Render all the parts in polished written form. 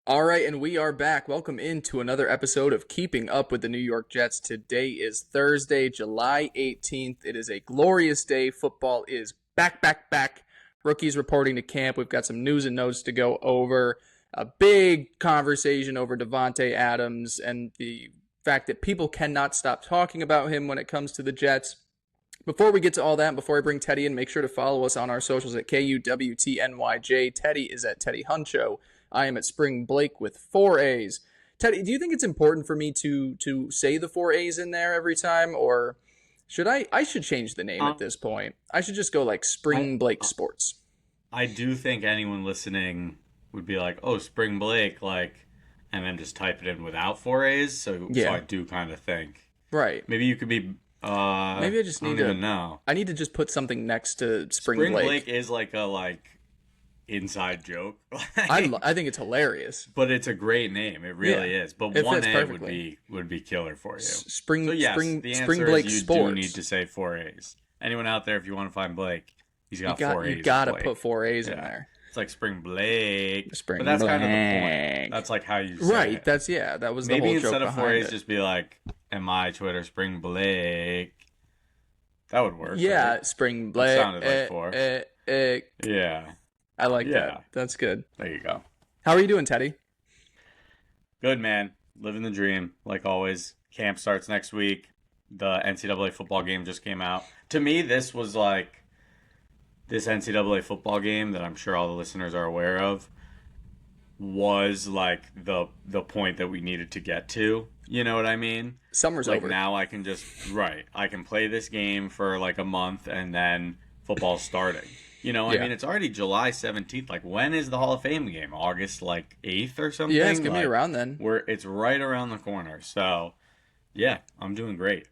All right, and we are back. Welcome into another episode of Keeping Up with the New York Jets. Today is Thursday, July 18th. It is a glorious day. Football is back. Rookies reporting to camp. We've got some news and notes to go over. A big conversation over Davante Adams and the fact that people cannot stop talking about him when it comes to the Jets. Before we get to all that, before I bring Teddy in, make sure to follow us on our socials at KUWTNYJ. Teddy is at Teddy Huncho. I am at Spring Blake with 4 A's. Teddy, do you think it's important for me to say the 4 A's in there every time, or should I should change the name at this point? I should just go like Spring Blake Sports. I do think anyone listening would be like, "Oh, Spring Blake," and then just type it in without 4 A's. So I do kind of think, right? Maybe you could be. Maybe I just need to. Know. I need to just put something next to Spring Blake. Spring Blake is like a inside joke. I think it's hilarious. But it's a great name. It really is. But it 1 fits A perfectly. would be killer for you. Spring the answer Spring Blake is you Sports. do need to say 4 A's. Anyone out there, if you want to find Blake, he's got 4 A's. You got to put 4 A's in there. It's like Spring Blake. But that's kind of the point. That's like how you say right. it. That was the Maybe whole joke instead of 4 A's, it. just be like, "And my Twitter, Spring Blake." That would work. Yeah, right? Spring Blake. That sounded like 4. Yeah. I like that. That's good. There you go. How are you doing, Teddy? Good, man. Living the dream, like always. Camp starts next week. The NCAA football game just came out. To me, this was like this NCAA football game that I'm sure all the listeners are aware of was like the point that we needed to get to. You know what I mean? Summer's over. Now I can I can play this game for like a month and then football's starting. I mean, it's already July 17th. Like, when is the Hall of Fame game? August 8th or something? Yeah, it's going to be around then. It's right around the corner. So, yeah, I'm doing great.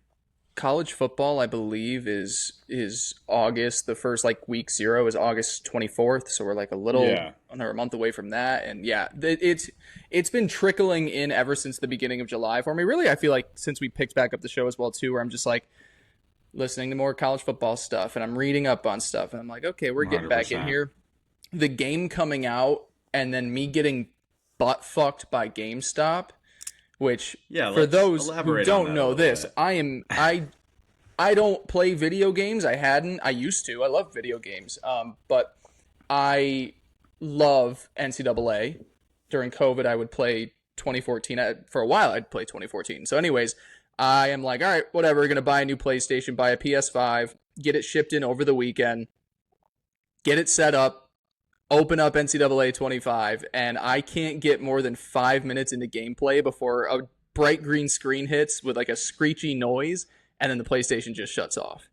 College football, I believe, is August. The first week 0 is August 24th. So we're under a month away from that. And yeah, it's been trickling in ever since the beginning of July for me. Really, I feel like since we picked back up the show as well too, where I'm just listening to more college football stuff and I'm reading up on stuff and I'm like, okay, we're getting 100%. back in here. The game coming out and then me getting butt fucked by GameStop. Which, for those who don't know this, I don't play video games. I used to. I love video games. But I love NCAA. During COVID, I would play 2014. For a while, I'd play 2014. So anyways, I am like, all right, whatever. We're going to buy a new PlayStation, buy a PS5, get it shipped in over the weekend, get it set up, open up NCAA 25, and I can't get more than 5 minutes into gameplay before a bright green screen hits with a screechy noise, and then the PlayStation just shuts off.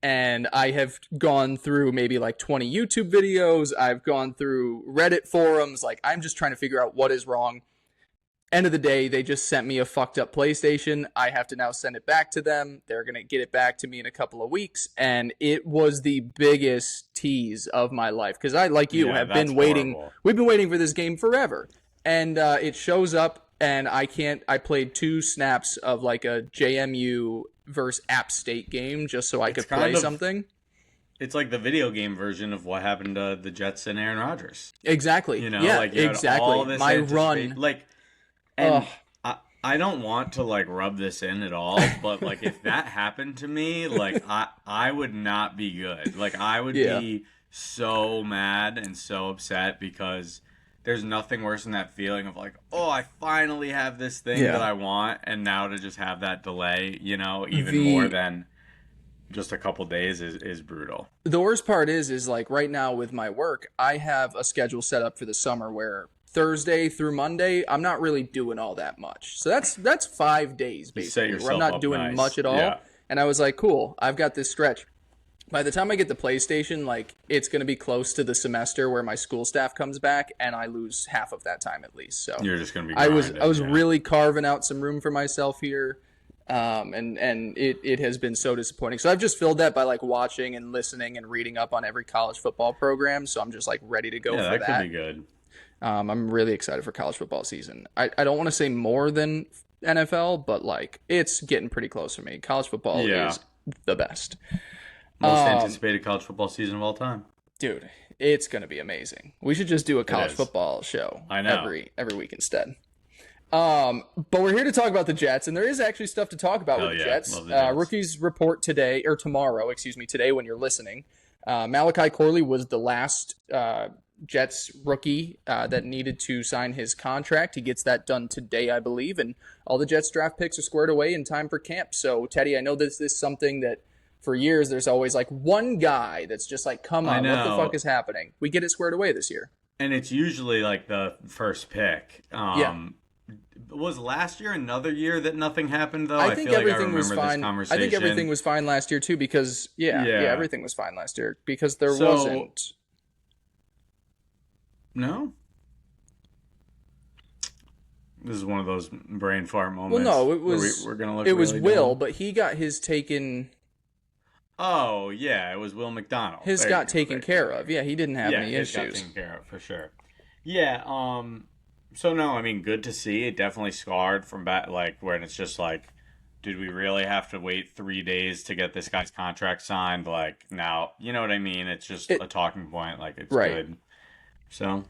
And I have gone through maybe 20 YouTube videos. I've gone through Reddit forums. I'm just trying to figure out what is wrong. End of the day, they just sent me a fucked up PlayStation. I have to now send it back to them. They're going to get it back to me in a couple of weeks. And it was the biggest tease of my life. Because I, like you, have been waiting. Horrible. We've been waiting for this game forever. And it shows up, and I played 2 snaps of a JMU versus App State game just so I could play something. It's like the video game version of what happened to the Jets and Aaron Rodgers. Exactly. Exactly. All this my run. And I don't want to rub this in at all, but if that happened to me, I would not be good. I would be so mad and so upset because there's nothing worse than that feeling of oh, I finally have this thing that I want, and now to just have that delay, even more than just a couple days is brutal. The worst part is right now with my work, I have a schedule set up for the summer where Thursday through Monday, I'm not really doing all that much. So that's 5 days basically where I'm not doing much at all. Yeah. And I was like, cool, I've got this stretch. By the time I get the PlayStation, it's going to be close to the semester where my school staff comes back, and I lose half of that time at least. So you're just going to be grinding, I was really carving out some room for myself here. And it has been so disappointing. So I've just filled that by watching and listening and reading up on every college football program. So I'm just ready to go for that. Yeah, that could be good. I'm really excited for college football season. I don't want to say more than NFL, but it's getting pretty close for me. College football is the best. Most anticipated college football season of all time. Dude, It's going to be amazing. We should just do a college football show every week instead. But we're here to talk about the Jets, and there is actually stuff to talk about with the Jets. Rookies report today, or tomorrow, today when you're listening. Malachi Corley was the last Jets rookie that needed to sign his contract. He gets that done today, I believe, and all the Jets draft picks are squared away in time for camp. So, Teddy, I know this is something that for years there's always like one guy that's just like, come on, what the fuck is happening? We get it squared away this year. And it's usually like the first pick. Was last year another year that nothing happened, though? I think everything was fine. I think everything was fine last year, too, because, everything was fine last year because there wasn't... No? This is one of those brain fart moments. Well, no, it was... We're gonna look it was really Will, dumb. but he got his taken... Oh, yeah, it was Will McDonald. His got taken care of. Yeah, he didn't have any issues. Yeah, got taken care of, for sure. Yeah, so no, I mean, good to see. It definitely scarred from back, like, when it's just like, did we really have to wait 3 days to get this guy's contract signed? Like, now, you know what I mean? It's just a talking point. Like, it's good. So,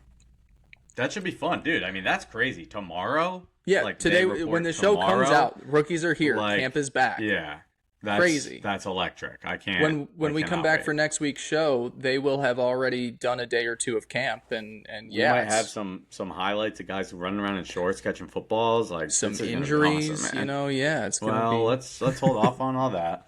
that should be fun, dude. I mean, that's crazy. Tomorrow? Yeah, like, today, when the show comes out, rookies are here. Like, camp is back. Yeah. That's crazy. That's electric. I can't. When we come back for next week's show, they will have already done a day or two of camp, and we might have some highlights of guys running around in shorts catching footballs, like some injuries. Awesome, it's gonna be. Let's hold off on all that.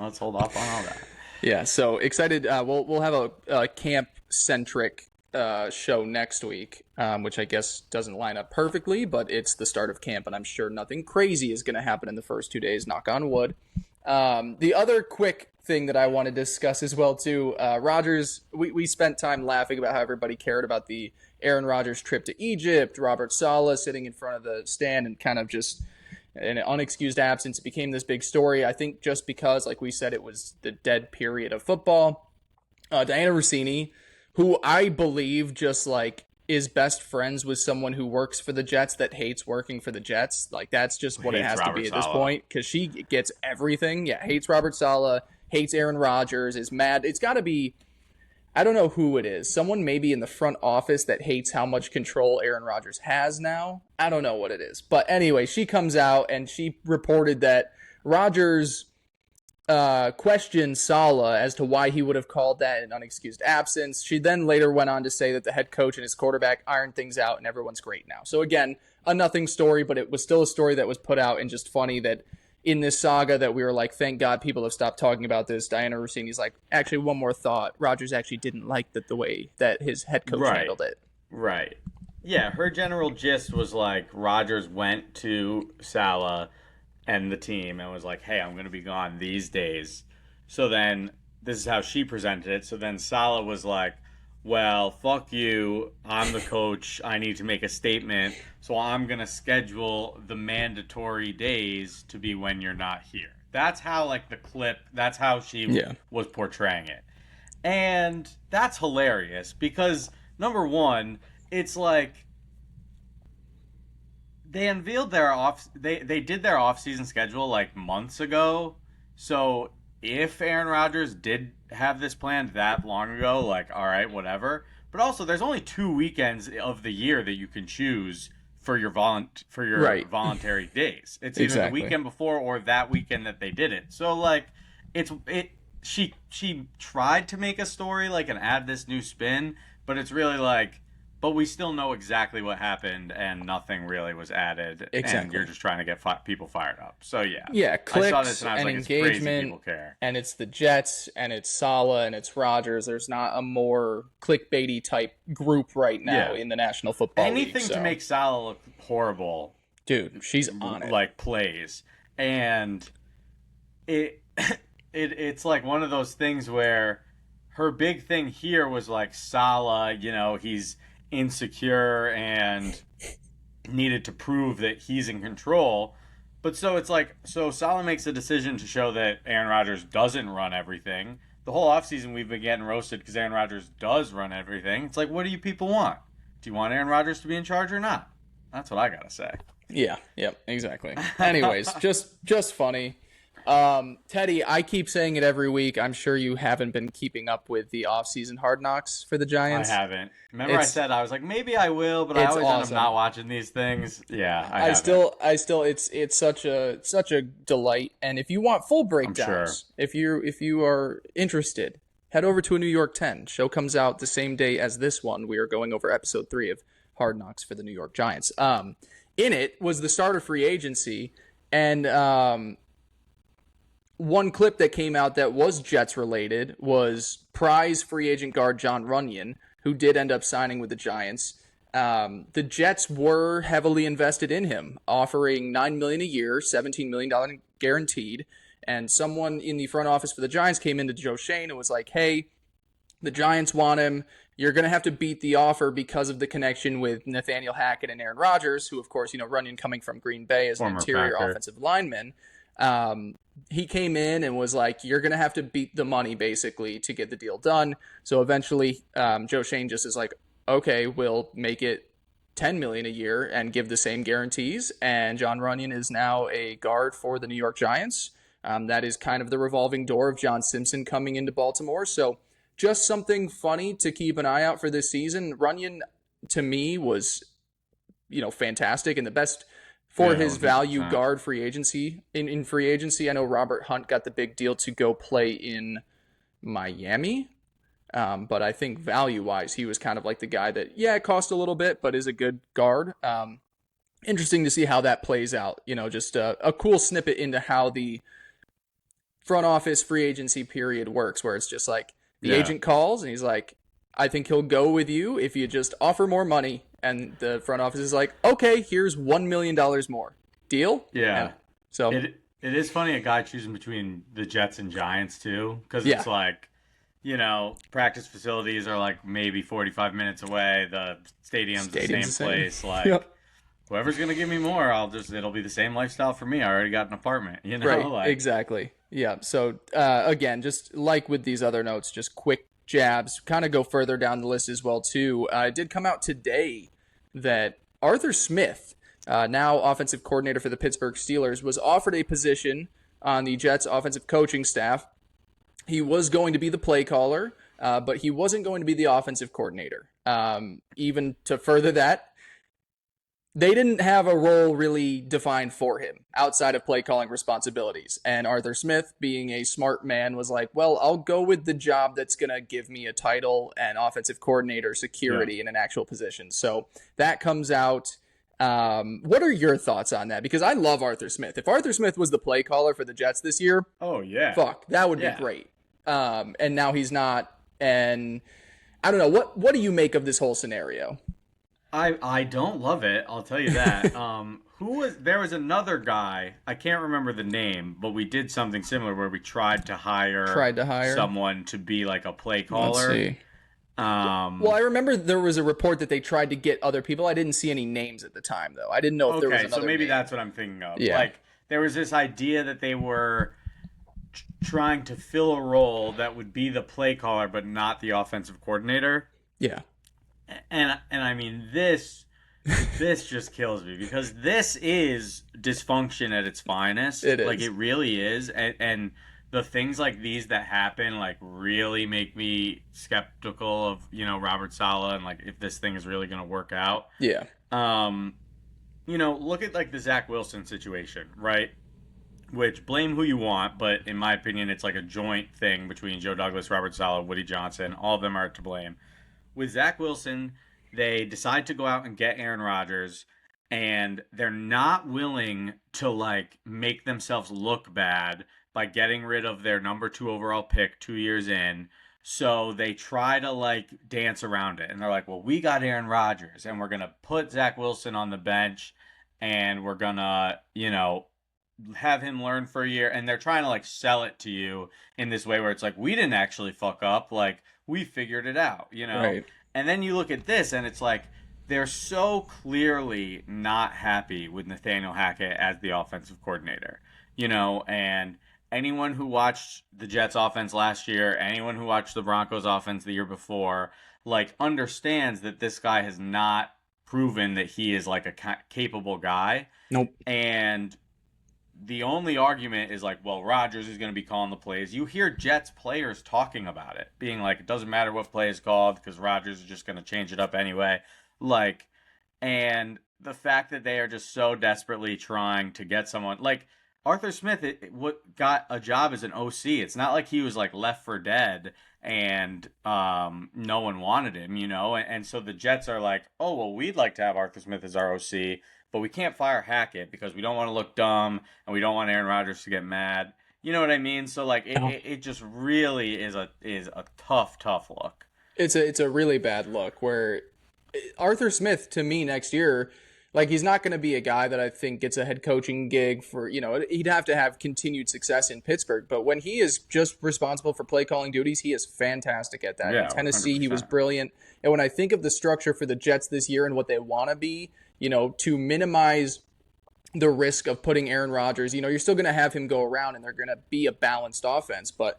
Yeah. So excited. We'll have a camp centric show next week, which I guess doesn't line up perfectly, but it's the start of camp, and I'm sure nothing crazy is going to happen in the first 2 days. Knock on wood. The other quick thing that I want to discuss as well too, Rodgers, we spent time laughing about how everybody cared about the Aaron Rodgers trip to Egypt, Robert Saleh sitting in front of the stand and kind of just an unexcused absence. It became this big story. I think just because, like we said, it was the dead period of football. Diana Rossini, who I believe just like is best friends with someone who works for the Jets that hates working for the Jets. Like, that's just what it has to be at this point, because she gets everything. Yeah, hates Robert Saleh, hates Aaron Rodgers, is mad. It's got to be, I don't know who it is. Someone maybe in the front office that hates how much control Aaron Rodgers has now. I don't know what it is. But anyway, she comes out and she reported that Rodgers questioned Saleh as to why he would have called that an unexcused absence. She then later went on to say that the head coach and his quarterback ironed things out and everyone's great now. So again, a nothing story, but it was still a story that was put out, and just funny that in this saga that we were like, thank God people have stopped talking about this. Diana Rossini's like, actually, one more thought. Rodgers actually didn't like the way that his head coach handled it. Right. Yeah, her general gist was like Rodgers went to Saleh and the team and was like, hey, I'm going to be gone these days. So then this is how she presented it. So then Saleh was like, well, fuck you. I'm the coach. I need to make a statement. So I'm going to schedule the mandatory days to be when you're not here. That's how, like, the clip, that's how she was portraying it. And that's hilarious because, number one, it's like, they unveiled their they did their off-season schedule like months ago. So if Aaron Rodgers did have this planned that long ago, like, all right, whatever. But also, there's only 2 weekends of the year that you can choose for your voluntary days. It's either the weekend before or that weekend that they did it. So like, she tried to make a story like and add this new spin, but it's really like, but we still know exactly what happened, and nothing really was added. Exactly. And you're just trying to get people fired up. So, yeah. Yeah, clicks I saw this and I was like, engagement, it's crazy people care. And it's the Jets, and it's Saleh, and it's Rodgers. There's not a more clickbaity type group right now in the National Football League. Anything to make Saleh look horrible. Dude, she's on it. Like, plays. And it's like one of those things where her big thing here was like Saleh, he's insecure and needed to prove that he's in control. But so it's like, so Saleh makes a decision to show that Aaron Rodgers doesn't run everything. The whole offseason we've been getting roasted because Aaron Rodgers does run everything. It's like, what do you people want? Do you want Aaron Rodgers to be in charge or not? That's what I gotta say. Yeah, yep, exactly. Anyways, just funny. Teddy, I keep saying it every week. I'm sure you haven't been keeping up with the off-season Hard Knocks for the I Giants. haven't. Remember I said I was like, maybe I will, but I always end up not watching these things. Yeah, I haven't. It's such a delight. And if you want full breakdowns, sure. if you are interested, head over to a New York 10. Show comes out the same day as this one. We are going over episode 3 of Hard Knocks for the New York Giants. In it was the start of free agency, and one clip that came out that was Jets related was prize free agent guard John Runyan, who did end up signing with the Giants. The Jets were heavily invested in him, offering $9 million a year, $17 million guaranteed. And someone in the front office for the Giants came into Joe Shane and was like, "Hey, the Giants want him. You're going to have to beat the offer because of the connection with Nathaniel Hackett and Aaron Rodgers," who, of course, Runyan coming from Green Bay as an interior offensive lineman. He came in and was like, "You're going to have to beat the money, basically, to get the deal done." So eventually, Joe Shane just is like, "Okay, we'll make it $10 million a year and give the same guarantees." And John Runyan is now a guard for the New York Giants. That is kind of the revolving door of John Simpson coming into Baltimore. So just something funny to keep an eye out for this season. Runyan, to me, was, fantastic and the best for his 100%. Value guard free agency. In free agency, I know Robert Hunt got the big deal to go play in Miami. But I think value-wise, he was kind of like the guy that, it cost a little bit, but is a good guard. Interesting to see how that plays out. Just a cool snippet into how the front office free agency period works, where it's just like the agent calls and he's like, "I think he'll go with you if you just offer more money." And the front office is like, "Okay, here's $1 million more. Deal?" Yeah. And so it is funny a guy choosing between the Jets and Giants too, because it's like, practice facilities are like maybe 45 minutes away. The stadium's the same place. Like, whoever's going to give me more, it'll be the same lifestyle for me. I already got an apartment, Right, exactly. Yeah. So, again, just like with these other notes, just quick jabs, kind of go further down the list as well, too. It did come out today that Arthur Smith, now offensive coordinator for the Pittsburgh Steelers, was offered a position on the Jets offensive coaching staff. He was going to be the play caller, but he wasn't going to be the offensive coordinator. Even to further that, they didn't have a role really defined for him outside of play calling responsibilities. And Arthur Smith, being a smart man, was like, "Well, I'll go with the job that's going to give me a title and offensive coordinator security in an actual position." So that comes out. What are your thoughts on that? Because I love Arthur Smith. If Arthur Smith was the play caller for the Jets this year, that would be great. And now he's not. And I don't know. What do you make of this whole scenario? I don't love it. I'll tell you that. There was another guy. I can't remember the name, but we did something similar where we tried to hire someone to be like a play caller. Let's see. Well, I remember there was a report that they tried to get other people. I didn't see any names at the time, though. I didn't know if there was another so maybe name. That's what I'm thinking of. Yeah. Like, there was this idea that they were trying to fill a role that would be the play caller but not the offensive coordinator. Yeah. And I mean, this just kills me, because this is dysfunction at its finest. It is. Like, it really is. And the things like these that happen, like, really make me skeptical of, Robert Saleh and, like, if this thing is really going to work out. Yeah. Look at, like, the Zach Wilson situation, right? Which, blame who you want, but in my opinion, it's like a joint thing between Joe Douglas, Robert Saleh, Woody Johnson. All of them are to blame. With Zach Wilson, they decide to go out and get Aaron Rodgers, and they're not willing to, like, make themselves look bad by getting rid of their number 2 overall pick 2 years in. So they try to, like, dance around it. And they're like, well, we got Aaron Rodgers, and we're going to put Zach Wilson on the bench, and we're going to, have him learn for a year. And they're trying to, like, sell it to you in this way where it's like, we didn't actually fuck up. Like, we figured it out, Right. And then you look at this and it's like, they're so clearly not happy with Nathaniel Hackett as the offensive coordinator, and anyone who watched the Jets offense last year, anyone who watched the Broncos offense the year before, like, understands that this guy has not proven that he is, like, a capable guy. Nope. And the only argument is like, well, Rodgers is going to be calling the plays. You hear Jets players talking about it, being like, it doesn't matter what play is called because Rodgers is just going to change it up anyway. Like, and the fact that they are just so desperately trying to get someone like Arthur Smith, got a job as an OC. It's not like he was like left for dead and no one wanted him, you know. And so the Jets are like, oh well, we'd like to have Arthur Smith as our OC, but we can't fire Hackett because we don't want to look dumb and we don't want Aaron Rodgers to get mad. You know what I mean? So like it just really is a tough look. It's a really bad look where Arthur Smith to me next year, like he's not going to be a guy that I think gets a head coaching gig for, you know, he'd have to have continued success in Pittsburgh. But when he is just responsible for play calling duties, he is fantastic at that. Yeah, in Tennessee, 100%. He was brilliant. And when I think of the structure for the Jets this year and what they want to be, you know, to minimize the risk of putting Aaron Rodgers, you know, you're still going to have him go around and they're going to be a balanced offense. But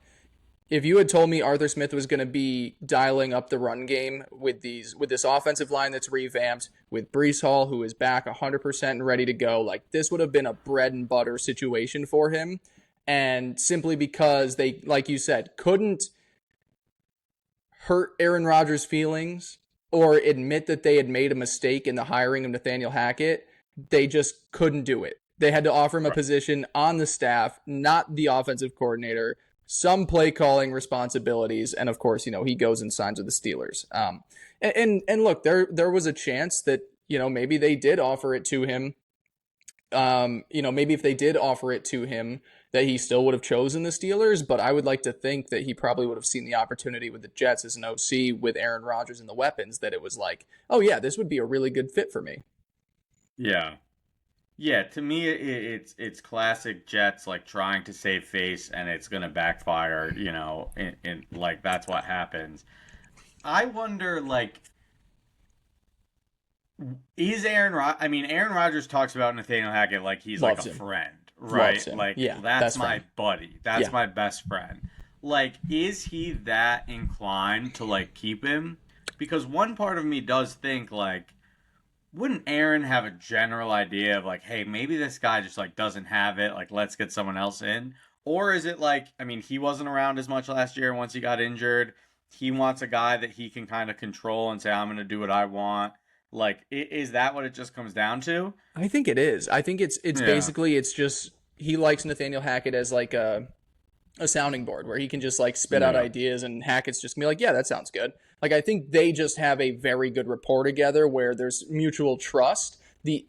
if you had told me Arthur Smith was going to be dialing up the run game with this offensive line that's revamped, with Breece Hall, who is back 100% and ready to go, like this would have been a bread and butter situation for him. And simply because they, like you said, couldn't hurt Aaron Rodgers' feelings or admit that they had made a mistake in the hiring of Nathaniel Hackett, they just couldn't do it. They had to offer him a position on the staff, not the offensive coordinator, some play calling responsibilities, and of course, you know, he goes and signs with the Steelers. And look, there was a chance that, you know, maybe they did offer it to him. You know, maybe if they did offer it to him, that he still would have chosen the Steelers. But I would like to think that he probably would have seen the opportunity with the Jets as an OC with Aaron Rodgers and the weapons, that it was like, oh yeah, this would be a really good fit for me. Yeah. Yeah, to me, it's classic Jets, like, trying to save face, and it's going to backfire, you know, and, like, that's what happens. I wonder, like, is Aaron Rodgers talks about Nathaniel Hackett like he's Loves like a him. friend, right? Like, yeah, that's my buddy. That's my best friend. Like, is he that inclined to, like, keep him? Because one part of me does think, like, wouldn't Aaron have a general idea of like, hey, maybe this guy just like doesn't have it, like let's get someone else in? Or is it like, I mean, he wasn't around as much last year once he got injured. He wants a guy that he can kind of control and say, I'm going to do what I want. Like, is that what it just comes down to? I think it is. I think it's basically, it's just, he likes Nathaniel Hackett as like a sounding board where he can just like spit out ideas and Hackett's just gonna be like, yeah, that sounds good. Like, I think they just have a very good rapport together where there's mutual trust. The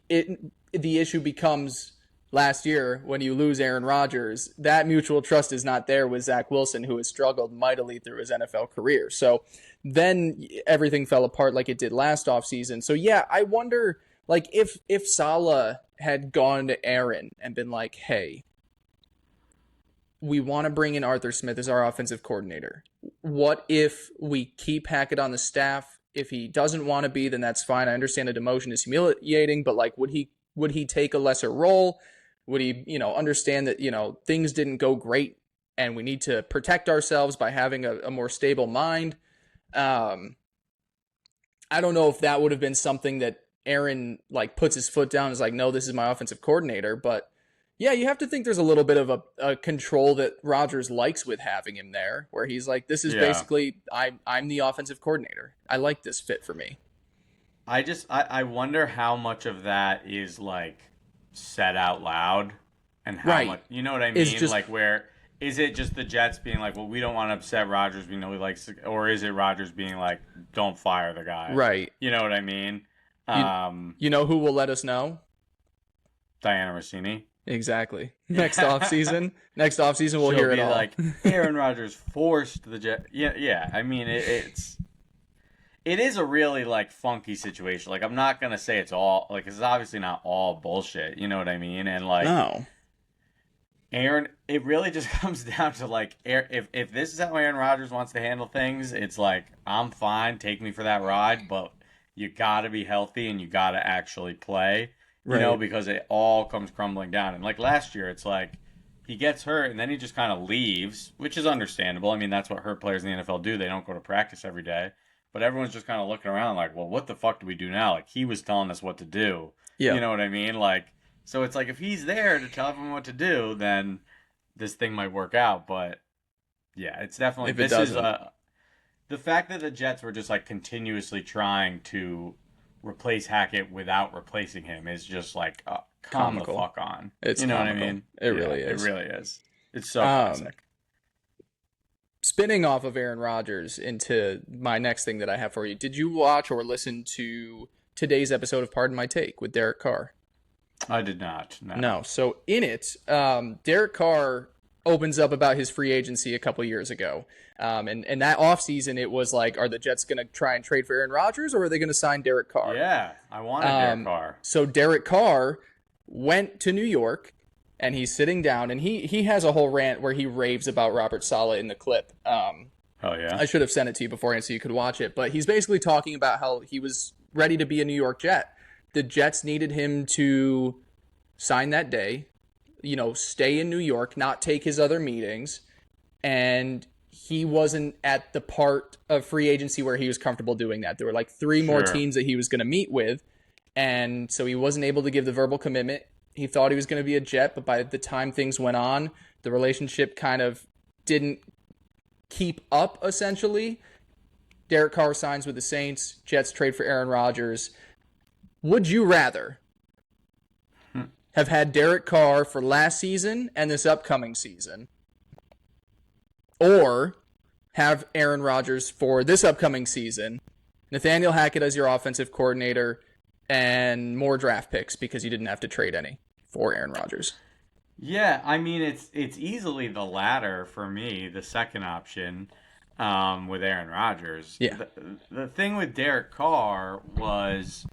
issue becomes last year when you lose Aaron Rodgers, that mutual trust is not there with Zach Wilson, who has struggled mightily through his NFL career. So then everything fell apart like it did last offseason. So yeah, I wonder, like, if Saleh had gone to Aaron and been like, hey, we want to bring in Arthur Smith as our offensive coordinator. What if we keep Hackett on the staff? If he doesn't want to be, then that's fine. I understand the demotion is humiliating, but like, would he take a lesser role? Would he, you know, understand that, you know, things didn't go great and we need to protect ourselves by having a more stable mind? I don't know if that would have been something that Aaron like puts his foot down and is like, no, this is my offensive coordinator. But yeah, you have to think there's a little bit of a control that Rodgers likes with having him there, where he's like, this is basically, I'm the offensive coordinator. I like this fit for me. I wonder how much of that is like said out loud and how much, you know what I mean? Just, like, where is it just the Jets being like, well, we don't want to upset Rodgers, we know he likes, or is it Rodgers being like, don't fire the guy? Right. You know what I mean? You know who will let us know? Diana Rossini. Exactly. Next offseason, we'll hear it all. Like, Aaron Rodgers forced the Jets. Yeah. I mean, it is a really like funky situation. Like, I'm not gonna say it's all like, it's obviously not all bullshit. You know what I mean? And like, no, Aaron, it really just comes down to like, if this is how Aaron Rodgers wants to handle things, it's like, I'm fine. Take me for that ride, but you gotta be healthy and you gotta actually play. You know, because it all comes crumbling down. And like last year, it's like he gets hurt and then he just kind of leaves, which is understandable. I mean, that's what hurt players in the NFL do. They don't go to practice every day. But everyone's just kind of looking around like, well, what the fuck do we do now? Like, he was telling us what to do. Yeah. You know what I mean? Like, So it's like if he's there to tell everyone what to do, then this thing might work out. But yeah, it's definitely If it doesn't, the fact that the Jets were just like continuously trying to replace Hackett without replacing him is just like calm the fuck on. It's you know comical. what I mean? It really is. It really is. It's so classic. Spinning off of Aaron Rodgers into my next thing that I have for you. Did you watch or listen to today's episode of Pardon My Take with Derek Carr? I did not. No. So in it, Derek Carr opens up about his free agency a couple years ago. And that offseason, it was like, are the Jets going to try and trade for Aaron Rodgers, or are they going to sign Derek Carr? Yeah, I wanted Derek Carr. So Derek Carr went to New York, and he's sitting down, and he has a whole rant where he raves about Robert Saleh in the clip. Oh, yeah? I should have sent it to you beforehand so you could watch it. But he's basically talking about how he was ready to be a New York Jet. The Jets needed him to sign that day, stay in New York, not take his other meetings, and he wasn't at the part of free agency where he was comfortable doing that. There were like 3 more teams that he was going to meet with, and so he wasn't able to give the verbal commitment. He thought he was going to be a Jet, but by the time things went on, the relationship kind of didn't keep up, essentially. Derek Carr signs with the Saints. Jets trade for Aaron Rodgers. Would you rather have had Derek Carr for last season and this upcoming season, or have Aaron Rodgers for this upcoming season, Nathaniel Hackett as your offensive coordinator, and more draft picks because you didn't have to trade any for Aaron Rodgers? Yeah, I mean, it's easily the latter for me, the second option with Aaron Rodgers. Yeah. The thing with Derek Carr was,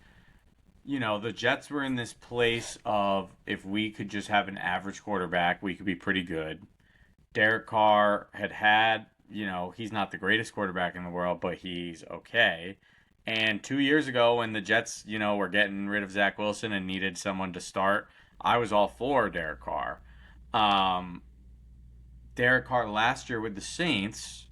the Jets were in this place of if we could just have an average quarterback, we could be pretty good. Derek Carr had, he's not the greatest quarterback in the world, but he's okay. And 2 years ago when the Jets, were getting rid of Zach Wilson and needed someone to start, I was all for Derek Carr. Derek Carr last year with the Saints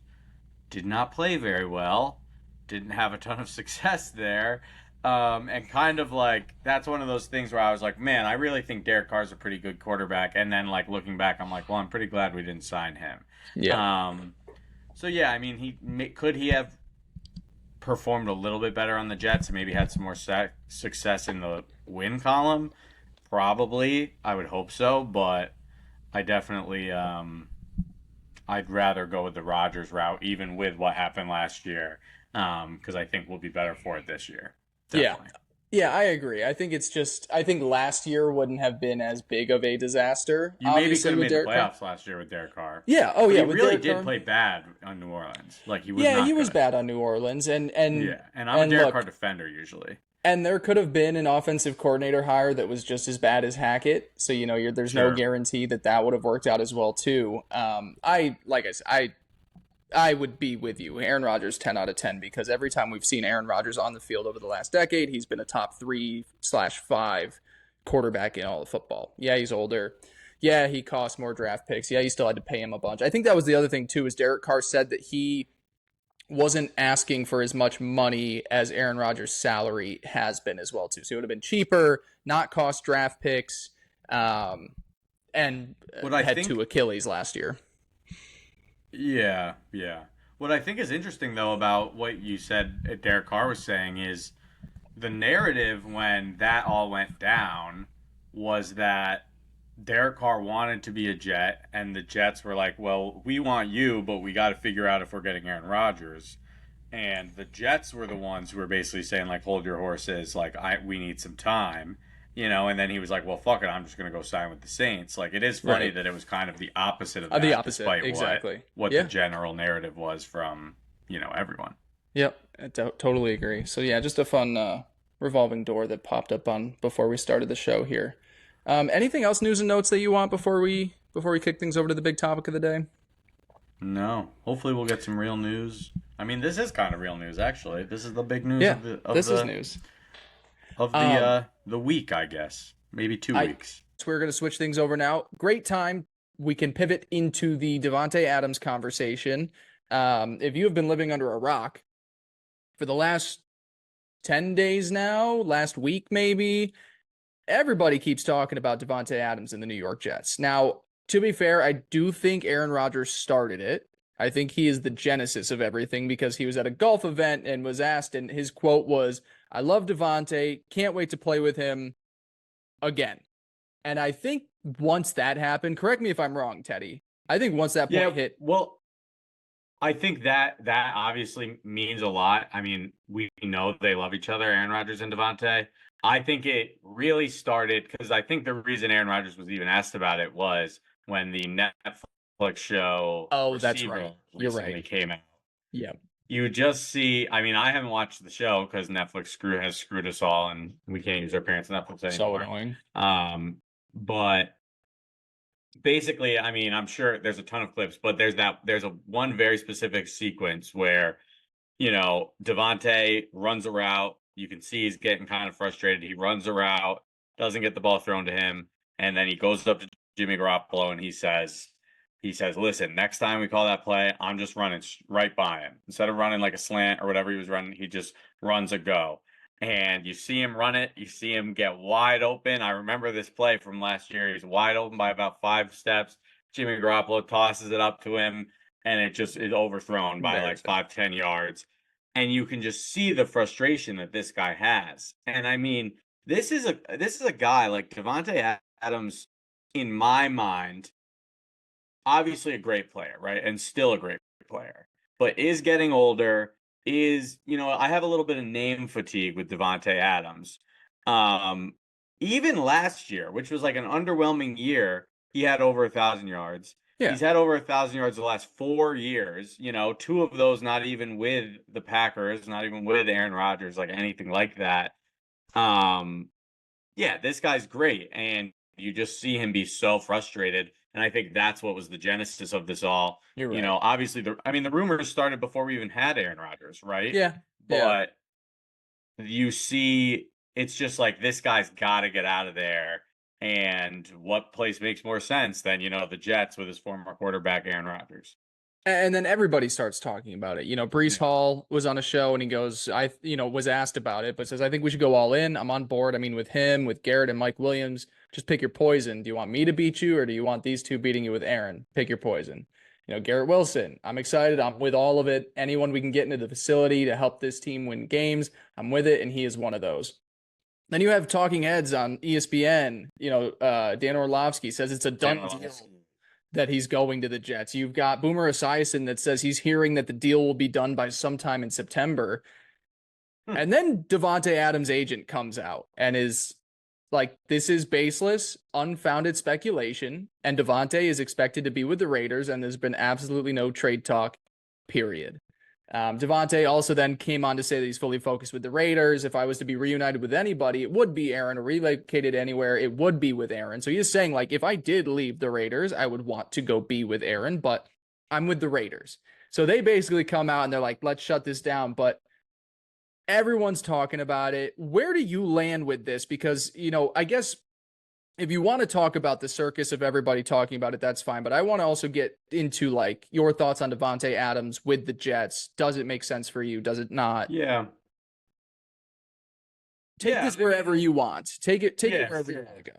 did not play very well, didn't have a ton of success there. And kind of like, that's one of those things where I was like, man, I really think Derek Carr's a pretty good quarterback. And then like looking back, I'm like, well, I'm pretty glad we didn't sign him. Yeah. So yeah, I mean, could he have performed a little bit better on the Jets and maybe had some more success in the win column? Probably. I would hope so, but I definitely I'd rather go with the Rodgers route, even with what happened last year, because I think we'll be better for it this year. Definitely. Yeah, I agree. I think I think last year wouldn't have been as big of a disaster. You maybe could have made the playoffs last year with Derek Carr. Yeah, but yeah. He really did play bad on New Orleans. Like he was. Yeah, he was good. Bad on New Orleans, and I'm a Derek Carr defender usually. And there could have been an offensive coordinator hire that was just as bad as Hackett. So, there's no guarantee that would have worked out as well, too. I would be with you. Aaron Rodgers, 10 out of 10, because every time we've seen Aaron Rodgers on the field over the last decade, he's been a top 3/5 quarterback in all of football. Yeah, he's older. Yeah, he cost more draft picks. Yeah, you still had to pay him a bunch. I think that was the other thing, too, is Derek Carr said that he wasn't asking for as much money as Aaron Rodgers' salary has been as well, too. So it would have been cheaper, not cost draft picks, and had 2 Achilles last year. Yeah. What I think is interesting, though, about what you said Derek Carr was saying is the narrative when that all went down was that Derek Carr wanted to be a Jet, and the Jets were like, well, we want you, but we got to figure out if we're getting Aaron Rodgers. And the Jets were the ones who were basically saying, like, hold your horses, like, we need some time, and then he was like, well, fuck it, I'm just going to go sign with the Saints. Like, it is funny that it was kind of the opposite of that, despite exactly. what the general narrative was from, everyone. Yep, I totally agree. So, yeah, just a fun revolving door that popped up on before we started the show here. Anything else, news and notes that you want before we kick things over to the big topic of the day? No. Hopefully we'll get some real news. I mean, this is kind of real news, actually. This is the big news is news. Of the week, I guess. Maybe 2 weeks. So we're going to switch things over now. Great time. We can pivot into the Davante Adams conversation. If you have been living under a rock for the last 10 days now, last week maybe, everybody keeps talking about Davante Adams in the New York Jets. Now, to be fair, I do think Aaron Rodgers started it. I think he is the genesis of everything because he was at a golf event and was asked, and his quote was, "I love Davante, can't wait to play with him again." And I think once that happened, correct me if I'm wrong, Teddy. I think once that point hit. Well, I think that obviously means a lot. I mean, we know they love each other, Aaron Rodgers and Davante. I think it really started because I think the reason Aaron Rodgers was even asked about it was when the Netflix show That's right. You're recently right. came out. Yeah. You would just see, I mean, I haven't watched the show because Netflix has screwed us all and we can't use our parents' Netflix anymore. So annoying. But basically, I mean, I'm sure there's a ton of clips, but there's a one very specific sequence where, Davante runs a route. You can see he's getting kind of frustrated. He runs a route, doesn't get the ball thrown to him, and then he goes up to Jimmy Garoppolo and he says, "Listen, next time we call that play, I'm just running right by him. Instead of running like a slant or whatever he was running, he just runs a go." And you see him run it. You see him get wide open. I remember this play from last year. He's wide open by about 5 steps. Jimmy Garoppolo tosses it up to him, and it just is overthrown by like 5-10 yards. And you can just see the frustration that this guy has. And I mean, this is a guy like Davante Adams, in my mind, obviously a great player, right? And still a great player, but is getting older. I have a little bit of name fatigue with Davante Adams. Even last year, which was like an underwhelming year, he had over 1,000 yards. Yeah. He's had over 1,000 yards the last 4 years. 2 of those not even with the Packers, not even with Aaron Rodgers, like anything like that. Yeah, this guy's great, and you just see him be so frustrated. And I think that's what was the genesis of this all. You're right. Obviously, the rumors started before we even had Aaron Rodgers, right? Yeah. But you see, it's just like this guy's got to get out of there. And what place makes more sense than, the Jets with his former quarterback, Aaron Rodgers? And then everybody starts talking about it. Breece Hall was on a show and he goes, was asked about it, but says, "I think we should go all in. I'm on board. I mean, with him, with Garrett and Mike Williams, just pick your poison. Do you want me to beat you or do you want these two beating you with Aaron? Pick your poison." Garrett Wilson, I'm excited. I'm with all of it. Anyone we can get into the facility to help this team win games, I'm with it. And he is one of those. Then you have talking heads on ESPN. Dan Orlovsky says it's a done deal that he's going to the Jets. You've got Boomer Esiason that says he's hearing that the deal will be done by sometime in September. And then Davante Adams' agent comes out and is like, this is baseless, unfounded speculation, and Davante is expected to be with the Raiders, and there's been absolutely no trade talk, period. Davante also then came on to say that he's fully focused with the Raiders. If I was to be reunited with anybody, it would be Aaron, or relocated anywhere, it would be with Aaron. So he's saying, like, if I did leave the Raiders, I would want to go be with Aaron, but I'm with the Raiders. So they basically come out and they're like, let's shut this down. But everyone's talking about it. Where do you land with this? Because, I guess if you want to talk about the circus of everybody talking about it, that's fine. But I want to also get into like your thoughts on Davante Adams with the Jets. Does it make sense for you? Does it not? Yeah. Take this wherever you want. Take it wherever you want to go.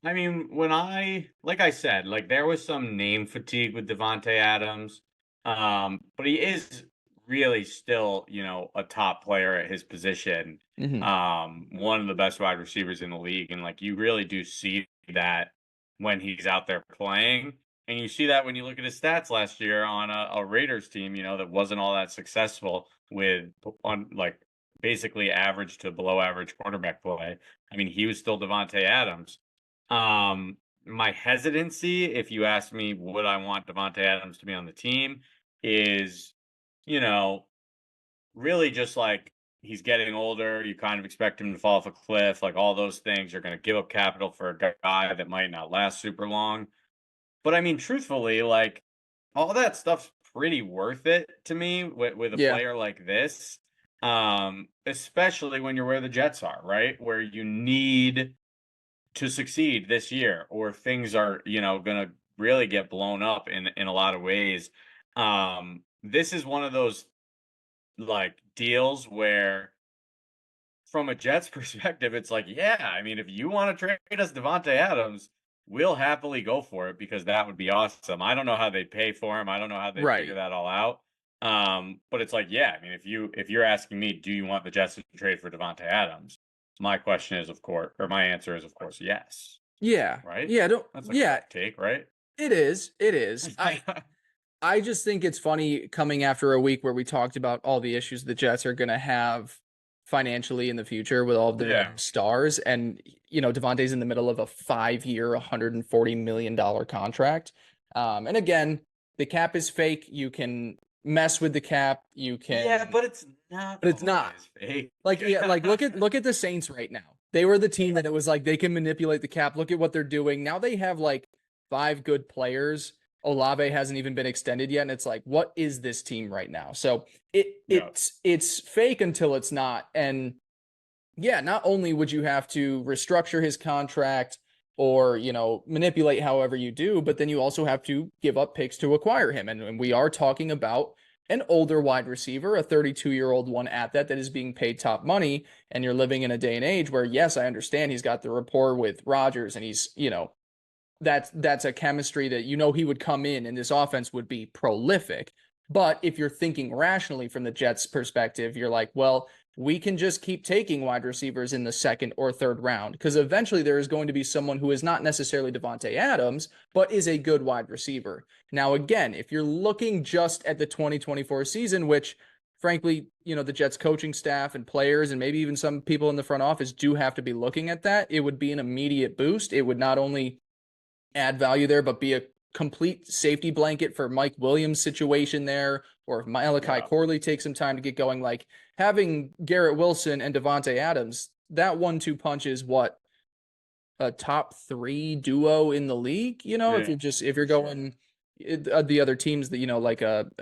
I mean, like I said, like there was some name fatigue with Davante Adams. But he is really still, a top player at his position. Mm-hmm. One of the best wide receivers in the league. And like, you really do see that when he's out there playing. And you see that when you look at his stats last year on a Raiders team, that wasn't all that successful on like basically average to below average quarterback play. I mean, he was still Davante Adams. My hesitancy, if you ask me, would I want Davante Adams to be on the team, is, really just like he's getting older. You kind of expect him to fall off a cliff, like all those things. You're going to give up capital for a guy that might not last super long. But I mean, truthfully, like all that stuff's pretty worth it to me with a player like this, especially when you're where the Jets are, right? Where you need to succeed this year or things are, going to really get blown up in a lot of ways. This is one of those like deals where from a Jets perspective, it's like, yeah, I mean, if you want to trade us Davante Adams, we'll happily go for it because that would be awesome. I don't know how they'd pay for him. I don't know how they'd figure that all out. But it's like, yeah, I mean, if you're asking me, do you want the Jets to trade for Davante Adams? My question is, of course, or my answer is, of course, yes. Yeah. Right? Yeah. That's like a take, right? It is. It is. I just think it's funny coming after a week where we talked about all the issues the Jets are going to have financially in the future with all of their stars. And, Davante's in the middle of a 5-year, $140 million contract. And again, the cap is fake. You can mess with the cap. You can. Yeah, but it's not. But it's not. Fake. Like, look at the Saints right now. They were the team that it was like they can manipulate the cap. Look at what they're doing. Now they have like 5 good players. Olave hasn't even been extended yet, and it's like, what is this team right now? So it's fake until it's not. And yeah, not only would you have to restructure his contract or manipulate however you do, but then you also have to give up picks to acquire him. And we are talking about an older wide receiver, a 32-year-old one at that is being paid top money, and you're living in a day and age where, yes, I understand he's got the rapport with Rodgers, and he's that's a chemistry that he would come in and this offense would be prolific. But if you're thinking rationally from the Jets' perspective, you're like, well, we can just keep taking wide receivers in the 2nd or 3rd round because eventually there is going to be someone who is not necessarily Davante Adams, but is a good wide receiver. Now, again, if you're looking just at the 2024 season, which frankly, the Jets coaching staff and players and maybe even some people in the front office do have to be looking at that, it would be an immediate boost. It would not only add value there, but be a complete safety blanket for Mike Williams' situation there, or if Malachi Corley takes some time to get going, like having Garrett Wilson and Davante Adams, that 1-2 punch is what a top 3 duo in the league. If you're going the other teams that like God,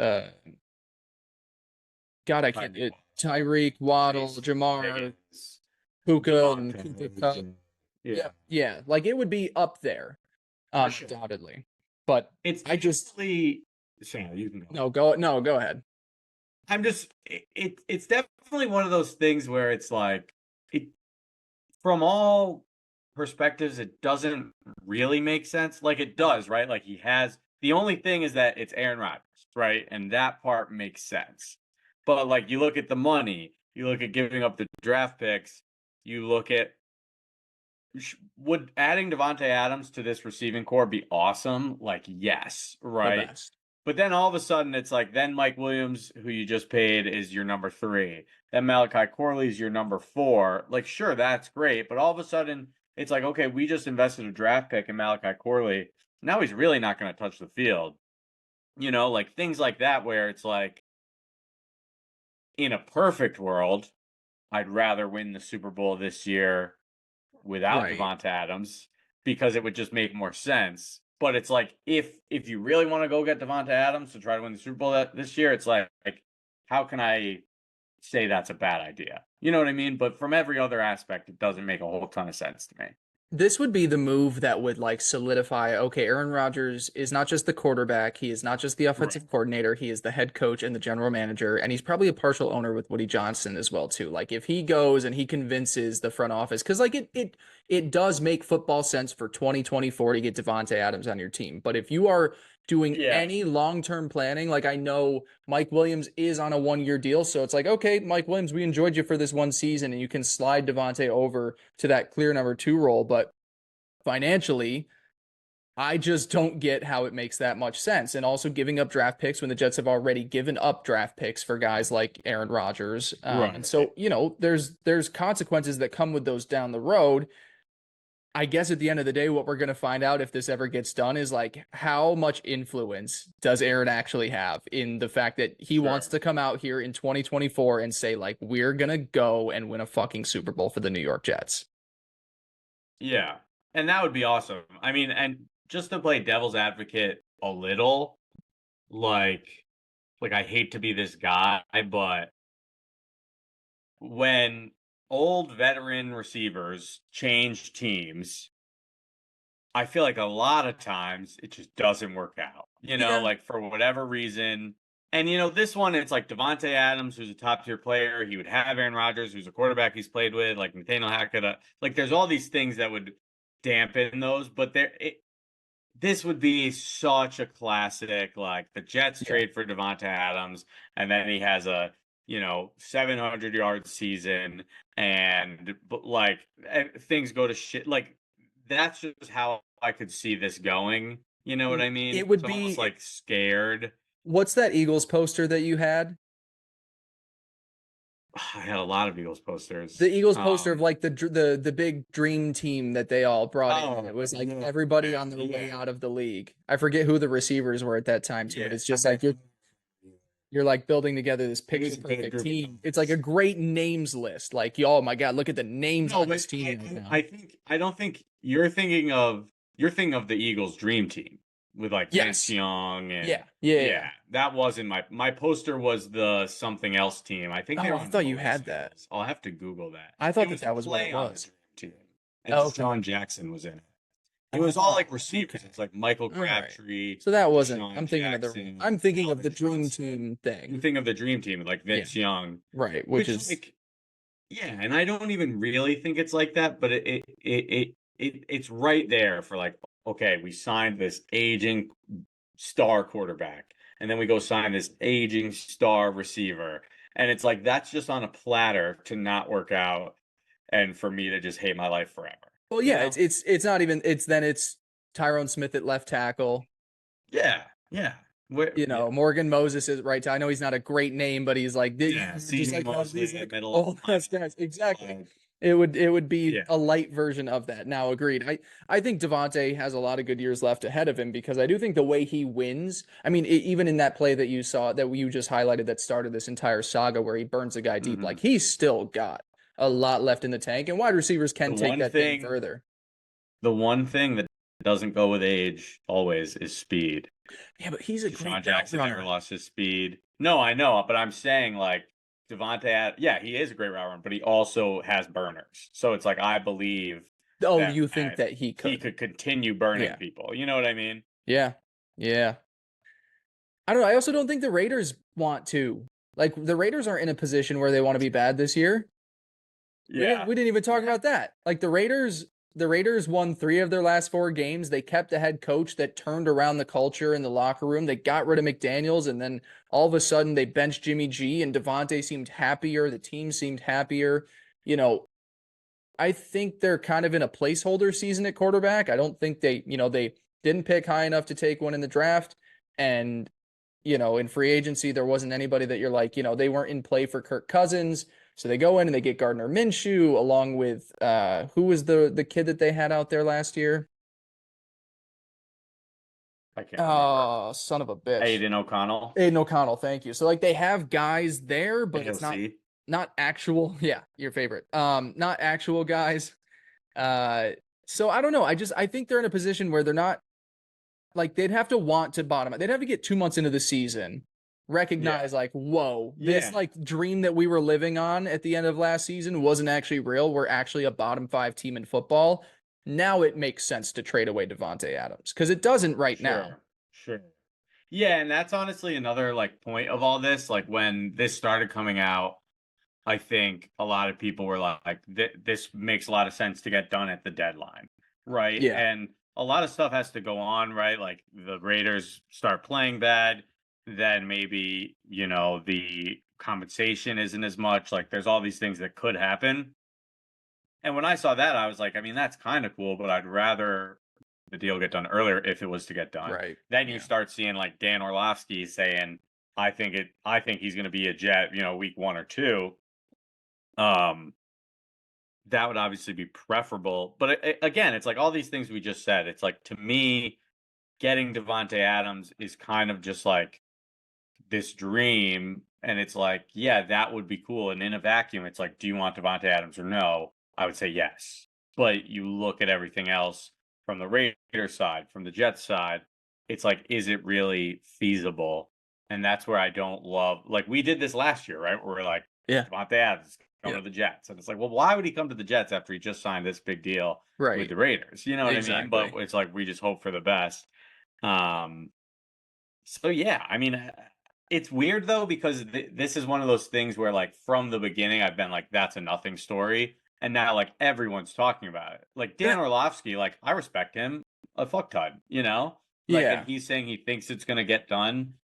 I can't. Tyreek, Waddle, Jamar, Puka, and Cooper Kupp. Yeah, like it would be up there. Undoubtedly, but it's sorry, you can go. Go ahead. I'm just it's definitely one of those things where it's like from all perspectives it doesn't really make sense. Like it does, right? Like the only thing is that it's Aaron Rodgers, right? And that part makes sense. But like you look at the money, you look at giving up the draft picks, you look at would adding Davante Adams to this receiving core be awesome? Like, yes, right? But then all of a sudden, it's like, then Mike Williams, who you just paid, is your number 3. Then Malachi Corley is your number 4. Like, sure, that's great. But all of a sudden, it's like, okay, we just invested a draft pick in Malachi Corley. Now he's really not going to touch the field. Like things like that where it's like, in a perfect world, I'd rather win the Super Bowl this year without Davante Adams because it would just make more sense. But it's like if you really want to go get Davante Adams to try to win the Super Bowl this year, it's like how can I say that's a bad idea? You know what I mean? But from every other aspect, it doesn't make a whole ton of sense to me. This would be the move that would like solidify, okay, Aaron Rodgers is not just the quarterback. He is not just the offensive coordinator. He is the head coach and the general manager. And he's probably a partial owner with Woody Johnson as well, too. Like if he goes and he convinces the front office, because like it does make football sense for 2024 to get Davante Adams on your team. But if you are doing any long-term planning, like I know Mike Williams is on a 1-year deal, so it's like, okay, Mike Williams, we enjoyed you for this one season, and you can slide Davante over to that clear number 2 role, but financially, I just don't get how it makes that much sense. And also giving up draft picks when the Jets have already given up draft picks for guys like Aaron Rodgers. And so, there's consequences that come with those down the road. I guess at the end of the day, what we're going to find out if this ever gets done is like, how much influence does Aaron actually have in the fact that he wants to come out here in 2024 and say like, we're going to go and win a fucking Super Bowl for the New York Jets. Yeah. And that would be awesome. I mean, and just to play devil's advocate a little, like I hate to be this guy, but when old veteran receivers change teams, I feel like a lot of times it just doesn't work out, like for whatever reason. And, this one, it's like Davante Adams, who's a top-tier player. He would have Aaron Rodgers, who's a quarterback he's played with, like Nathaniel Hackett. Like, there's all these things that would dampen those, but this would be such a classic. Like, the Jets trade for Davante Adams, and then he has a, 700-yard season, but like, things go to shit. Like, that's just how I could see this going. You know what I mean? It would it's be almost like scared. What's that Eagles poster that you had? I had a lot of Eagles posters. The Eagles poster of like the big dream team that they all brought in. It was like everybody on their way out of the league. I forget who the receivers were at that time too. But it's just like you're like building together this picture perfect team. It's like a great names list. Like, oh my God, look at the names on this team right now. I don't think you're thinking of the Eagles dream team with like Vince Young and yeah. That wasn't my poster was the something else team. I think I thought you had that. I'll have to Google that. I thought that was what it was. And John Jackson was in it. It was all like receivers. It's like Michael Crabtree. Right. So that wasn't. I'm thinking of the dream team thing. I'm thinking of the dream team, like Vince Young, right? Which is like, and I don't even really think it's like that, but it's right there for like, okay, we signed this aging star quarterback, and then we go sign this aging star receiver, and it's like that's just on a platter to not work out, and for me to just hate my life forever. Well, yeah, it's not even. It's Tyrone Smith at left tackle. Yeah. Morgan Moses is right. I know he's not a great name, but he's like just like these old guys. Exactly. It would be a light version of that. Now, agreed. I think Davante has a lot of good years left ahead of him because I do think the way he wins. I mean, even in that play that you saw that you just highlighted that started this entire saga where he burns a guy deep, like he's still got a lot left in the tank, and wide receivers can take that thing further. The one thing that doesn't go with age always is speed. Yeah, but he's a great Sean Jackson never lost his speed. No, I know, but I'm saying like Davante, he is a great route runner, but he also has burners. So it's like I believe. Oh, you think that he could continue burning people? You know what I mean? Yeah. I don't know. I also don't think the Raiders want to. Like the Raiders aren't in a position where they want to be bad this year. Yeah, we didn't even talk about that. Like the Raiders won 3 of their last 4 games. They kept a head coach that turned around the culture in the locker room. They got rid of McDaniels, and then all of a sudden they benched Jimmy G, and Davante seemed happier. The team seemed happier. I think they're kind of in a placeholder season at quarterback. I don't think they didn't pick high enough to take one in the draft. And, in free agency, there wasn't anybody that you're like, they weren't in play for Kirk Cousins. So they go in and they get Gardner Minshew along with who was the kid that they had out there last year? I can't remember. Son of a bitch. Aiden O'Connell, thank you. So like they have guys there, but it's not actual. Yeah, your favorite. Not actual guys. So I don't know. I think they're in a position where they're not like they'd have to want to bottom out. They'd have to get 2 months into the season. Recognize like, whoa, this like dream that we were living on at the end of last season wasn't actually real. We're actually a bottom 5 team in football. Now it makes sense to trade away Davante Adams because it doesn't now. Sure. Yeah, and that's honestly another like point of all this. Like when this started coming out, I think a lot of people were like, this makes a lot of sense to get done at the deadline, right? Yeah. And a lot of stuff has to go on, right? Like the Raiders start playing bad. Then maybe, the compensation isn't as much. Like there's all these things that could happen. And when I saw that, I was like, I mean, that's kind of cool, but I'd rather the deal get done earlier if it was to get done. Right. Then you start seeing like Dan Orlovsky saying, I think he's going to be a Jet, week 1 or 2. That would obviously be preferable. But again, it's like all these things we just said. It's like, to me, getting Davante Adams is kind of just like this dream, and it's like, that would be cool. And in a vacuum, it's like, do you want Davante Adams or no? I would say yes. But you look at everything else from the Raiders side, from the Jets side, it's like, is it really feasible? And that's where I don't love, like we did this last year, right? Where we're like, Davante Adams going to the Jets. And it's like, well, why would he come to the Jets after he just signed this big deal with the Raiders? You know what I mean? But it's like, we just hope for the best. So yeah, I mean, It's weird though, because this is one of those things where like from the beginning I've been like, that's a nothing story, and now like everyone's talking about it. Like Dan Orlovsky, like I respect him a fuck ton, like, and he's saying he thinks it's gonna get done.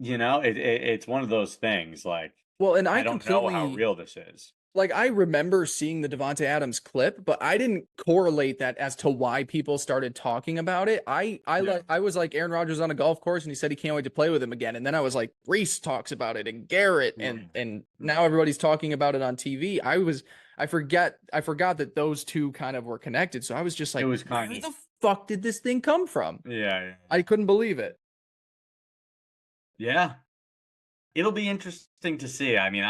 It's one of those things. Like, well, and I don't know how real this is. Like, I remember seeing the Davante Adams clip, but I didn't correlate that as to why people started talking about it. I was like Aaron Rodgers on a golf course, and he said he can't wait to play with him again. And then I was like, Reese talks about it, and Garrett, and now everybody's talking about it on TV. I forgot that those two kind of were connected. So I was just like, where the fuck did this thing come from? Yeah. I couldn't believe it. Yeah. It'll be interesting to see. I mean,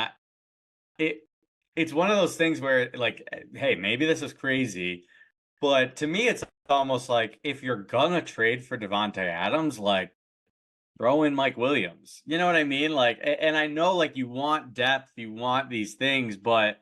it's one of those things where, like, hey, maybe this is crazy, but to me, it's almost like if you're gonna trade for Davante Adams, like, throw in Mike Williams. You know what I mean? Like, and I know, like, you want depth, you want these things, but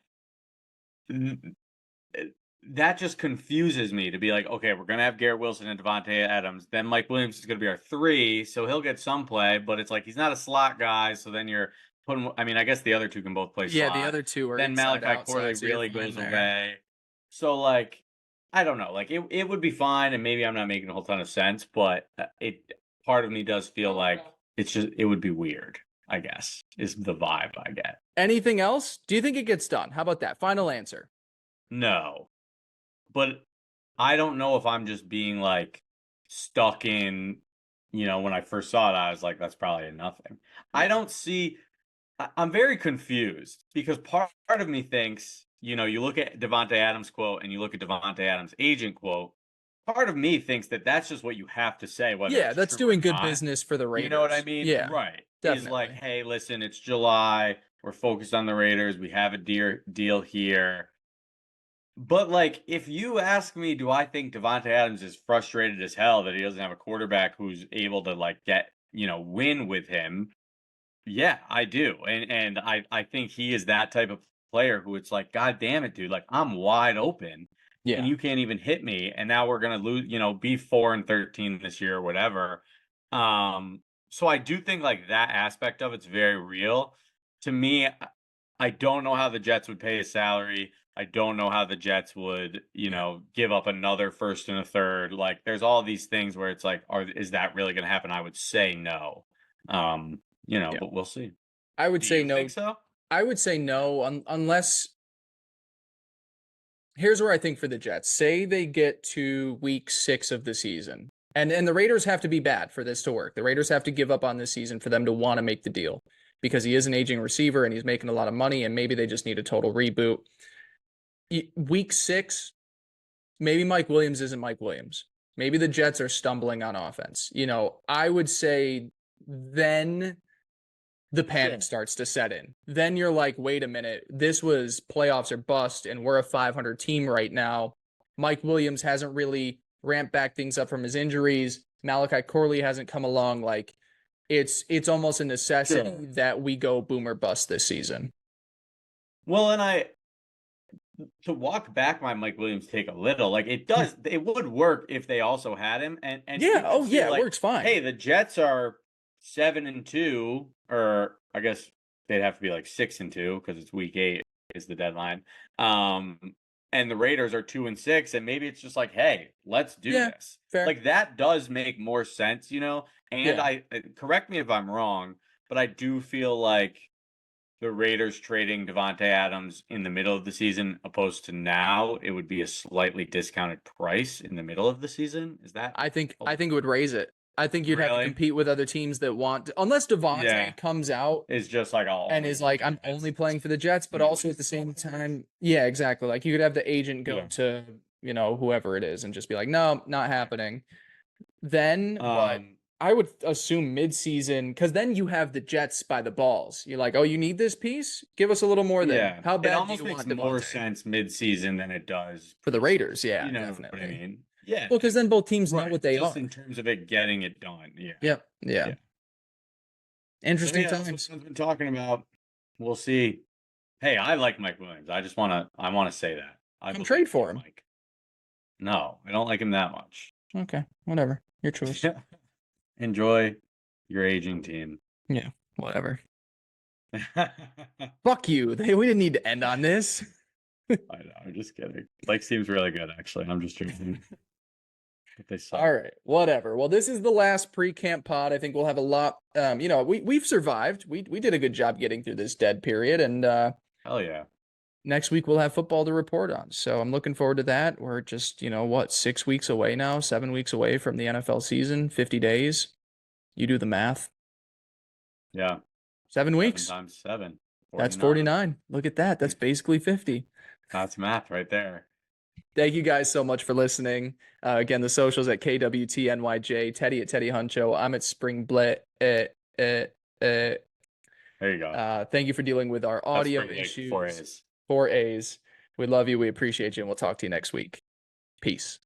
that just confuses me to be like, okay, we're gonna have Garrett Wilson and Davante Adams, then Mike Williams is gonna be our 3, so he'll get some play, but it's like he's not a slot guy, so then you're putting. I mean, I guess the other two can both play slot. Yeah, the other two are. Then Malachi Corley really goes away. So like, I don't know. Like it would be fine, and maybe I'm not making a whole ton of sense, but part of me does feel like it would be weird. I guess is the vibe I get. Anything else? Do you think it gets done? How about that? Final answer. No. But I don't know if I'm just being like stuck in, when I first saw it, I was like, that's probably nothing. I don't see, I'm very confused because part of me thinks, you look at Davante Adams' quote and you look at Davante Adams' agent quote, part of me thinks that that's just what you have to say. Yeah, that's doing good business for the Raiders. You know what I mean? Yeah. Right. Definitely. He's like, hey, listen, it's July. We're focused on the Raiders. We have a deal here. But, like, if you ask me, do I think Davante Adams is frustrated as hell that he doesn't have a quarterback who's able to, like, get, win with him? Yeah, I do. And I think he is that type of player who it's like, God damn it, dude. Like, I'm wide open. Yeah. And you can't even hit me. And now we're going to lose, be 4-13 this year or whatever. So I do think, like, that aspect of it's very real. To me, I don't know how the Jets would pay his salary. I don't know how the Jets would, give up another first and a third. Like, there's all these things where it's like, is that really going to happen? I would say no. But we'll see. I would say no. Think so? I would say no, unless. Here's where I think for the Jets. Say they get to week 6 of the season, and the Raiders have to be bad for this to work. The Raiders have to give up on this season for them to want to make the deal, because he is an aging receiver and he's making a lot of money, and maybe they just need a total reboot. Week 6, maybe Mike Williams isn't Mike Williams. Maybe the Jets are stumbling on offense. I would say then the panic starts to set in. Then you're like, wait a minute, this was playoffs or bust, and we're a 500 team right now. Mike Williams hasn't really ramped back things up from his injuries. Malachi Corley hasn't come along. Like, it's almost a necessity that we go boom or bust this season. Well, and to walk back my Mike Williams take a little, like, it would work if they also had him. And yeah, it works fine. Hey, the Jets are 7-2, or I guess they'd have to be like 6-2 because it's week 8 is the deadline. And the Raiders are 2-6, and maybe it's just like, hey, let's do this. Fair. Like, that does make more sense, And I correct me if I'm wrong, but I do feel like the Raiders trading Davante Adams in the middle of the season opposed to now, it would be a slightly discounted price in the middle of the season. Is that? I think it would raise it. I think you'd have to compete with other teams that want unless Davante comes out is just like and is like, I'm only playing for the Jets, but also at the same time, yeah, exactly. Like, you could have the agent go to whoever it is and just be like, no, not happening. Then I would assume midseason, because then you have the Jets by the balls. You're like, oh, you need this piece? Give us a little more than. Yeah. How bad it almost do you makes want more sense midseason than it does for the Raiders. Yeah, definitely. What I mean? Yeah. Well, because then both teams know what they just are in terms of it getting it done. Yeah. Interesting times. That's what been talking about. We'll see. Hey, I like Mike Williams. I want to say that. I'm trade for him. Mike. No, I don't like him that much. Okay, whatever. Your choice. Enjoy your aging team. Yeah, whatever. Fuck you. We didn't need to end on this. I know, I'm just kidding. Like, seems really good, actually. I'm just joking. All right, whatever. Well, this is the last pre-camp pod. I think we'll have a lot. We've survived. We did a good job getting through this dead period, and hell yeah. Next week we'll have football to report on. So I'm looking forward to that. We're just 6 weeks away now, 7 weeks away from the NFL season. 50 days. You do the math. Yeah. 7 weeks. 7 times 7. 49. That's 49. Look at that. That's basically 50. That's math right there. Thank you guys so much for listening. Again, the socials at KWTNYJ, Teddy at Teddy Huncho. I'm at Springblet. There you go. Thank you for dealing with our audio issues. 4 A's. We love you. We appreciate you. And we'll talk to you next week. Peace.